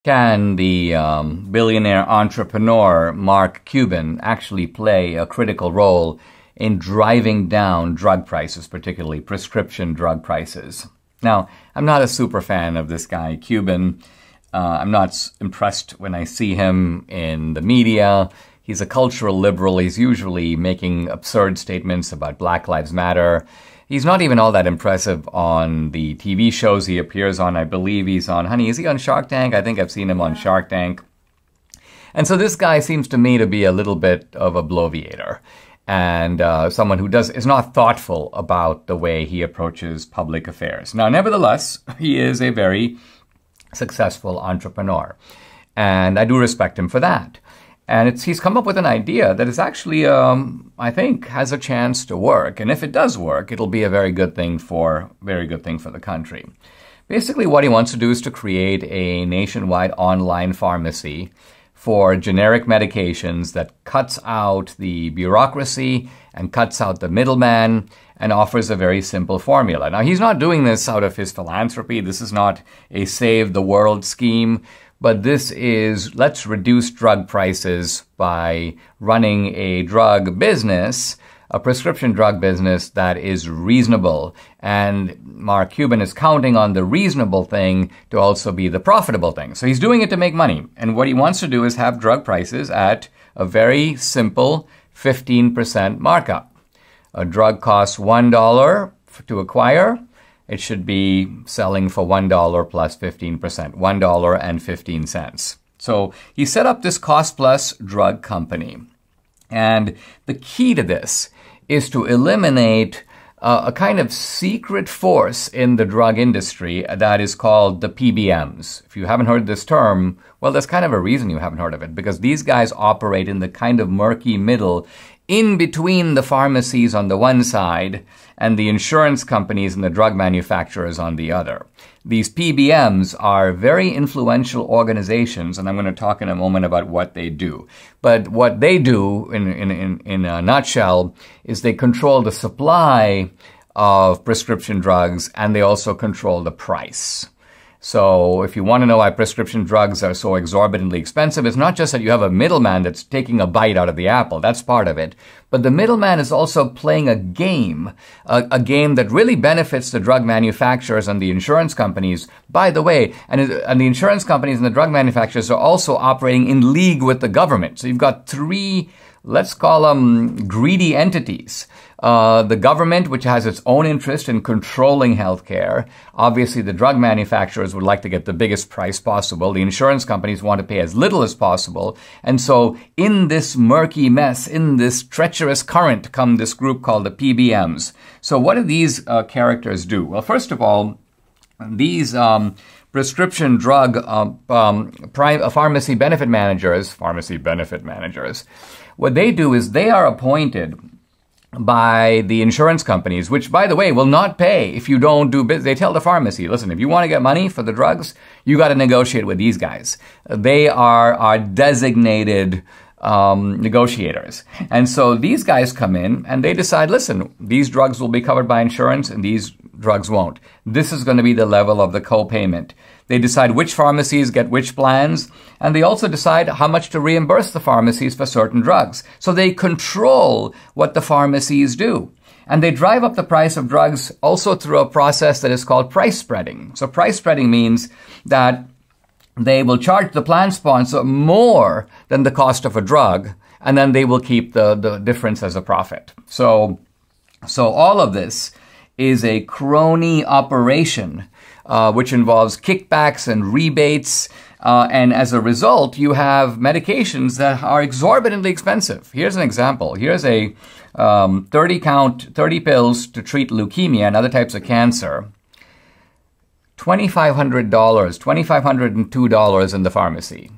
Can the billionaire entrepreneur Mark Cuban actually play a critical role in driving down drug prices, particularly prescription drug prices? Now, I'm not a super fan of this guy, Cuban. I'm not impressed when I see him in the media. He's a cultural liberal. He's usually making absurd statements about Black Lives Matter. He's not even all that impressive on the TV shows he appears on. I believe he's on, is he on Shark Tank? I think I've seen him on Shark Tank. And so this guy seems to me to be a little bit of a bloviator and someone who is not thoughtful about the way he approaches public affairs. Now, nevertheless, he is a very successful entrepreneur, and I do respect him for that. And he's come up with an idea that is actually, I think, has a chance to work. And if it does work, it'll be a very good thing for the country. Basically, what he wants to do is to create a nationwide online pharmacy for generic medications that cuts out the bureaucracy and cuts out the middleman and offers a very simple formula. Now, he's not doing this out of his philanthropy. This is not a save the world scheme. But this is, let's reduce drug prices by running a drug business, a prescription drug business that is reasonable. And Mark Cuban is counting on the reasonable thing to also be the profitable thing. So he's doing it to make money. And what he wants to do is have drug prices at a very simple 15% markup. A drug costs $1 to acquire. It should be selling for $1 plus 15%, $1.15. So he set up this cost-plus drug company. And the key to this is to eliminate a kind of secret force in the drug industry that is called the PBMs. If you haven't heard this term, well, there's kind of a reason you haven't heard of it, because these guys operate in the kind of murky middle in between the pharmacies on the one side and the insurance companies and the drug manufacturers on the other. These PBMs are very influential organizations, and I'm going to talk in a moment about what they do. But what they do, in a nutshell, is they control the supply of prescription drugs, and they also control the price. So if you want to know why prescription drugs are so exorbitantly expensive, it's not just that you have a middleman that's taking a bite out of the apple. That's part of it. But the middleman is also playing a game that really benefits the drug manufacturers and the insurance companies, by the way. And the insurance companies and the drug manufacturers are also operating in league with the government. So you've got three, let's call them greedy entities. The government, which has its own interest in controlling healthcare. Obviously, the drug manufacturers would like to get the biggest price possible. The insurance companies want to pay as little as possible. And so in this murky mess, in this treacherous current, come this group called the PBMs. So what do these characters do? Well, first of all, these prescription drug pharmacy benefit managers, what they do is they are appointed by the insurance companies, which, by the way, will not pay if you don't do business. They tell the pharmacy, listen, if you want to get money for the drugs, you got to negotiate with these guys. They are designated negotiators. And so these guys come in and they decide, listen, these drugs will be covered by insurance and these drugs won't. This is going to be the level of the co-payment. They decide which pharmacies get which plans, and they also decide how much to reimburse the pharmacies for certain drugs. So they control what the pharmacies do. And they drive up the price of drugs also through a process that is called price spreading. So price spreading means that they will charge the plan sponsor more than the cost of a drug, and then they will keep the difference as a profit. So all of this is a crony operation, which involves kickbacks and rebates. And as a result, you have medications that are exorbitantly expensive. Here's an example. Here's a 30 pills to treat leukemia and other types of cancer. $2,500, $2,502 in the pharmacy.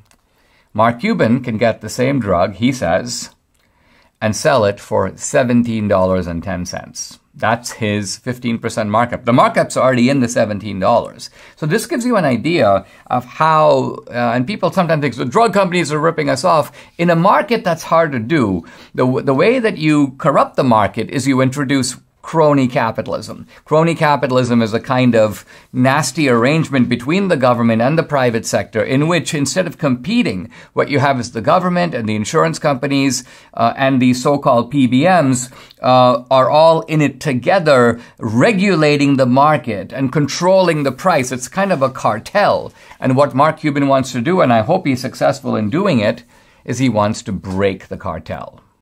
Mark Cuban can get the same drug, he says, and sell it for $17.10. That's his 15% markup. The markup's already in the $17. So this gives you an idea of how, and people sometimes think, the drug companies are ripping us off. In a market that's hard to do, the way that you corrupt the market is you introduce crony capitalism. Crony capitalism is a kind of nasty arrangement between the government and the private sector in which, instead of competing, what you have is the government and the insurance companies and the so-called PBMs are all in it together, regulating the market and controlling the price. It's kind of a cartel. And what Mark Cuban wants to do, and I hope he's successful in doing it, is he wants to break the cartel.